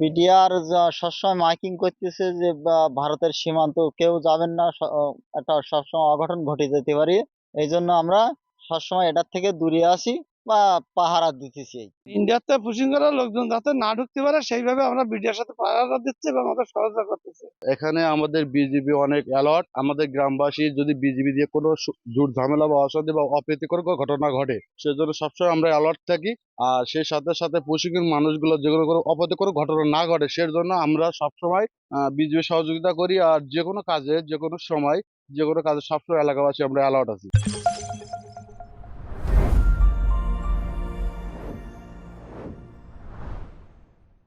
BDR সবসময় miking করতেছে যে ভারতের সীমান্ত কেউ যাবেন না, একটা সবসময় অঘটন ঘটে যেতে পারে। এই জন্য আমরা সবসময় এটার থেকে দূরে আসি বা পাহারা দিতেছি। ইন্ডিয়াতে পুশিং করার লোকজন যাতে না ঢুকতে পারে সেইভাবে আমরা বিডিআর সাথে পাহারা দিচ্ছি এবং আমাদের সহযোগিতা করতেছি। এখানে আমাদের বিজিবি অনেক অ্যালার্ট। আমাদের গ্রামবাসী যদি বিজিবি দিয়ে কোনো ঝুট ঝামেলা বা অশান্তি বা অপ্রীতিকর কোনো ঘটনা ঘটে, সেজন্য সবসময় আমরা অ্যালার্ট থাকি। আর সেই সাথে সাথে প্রশিক্ষণ মানুষগুলো যেগুলো কোনো অপ্রীতিকর ঘটনা না ঘটে সেজন্য আমরা সবসময় বিজিবি সহযোগিতা করি। আর যে কোনো কাজে যে কোনো সময় যে কোনো কাজে সবসময় এলাকাবাসী আমরা অ্যালার্ট আছি।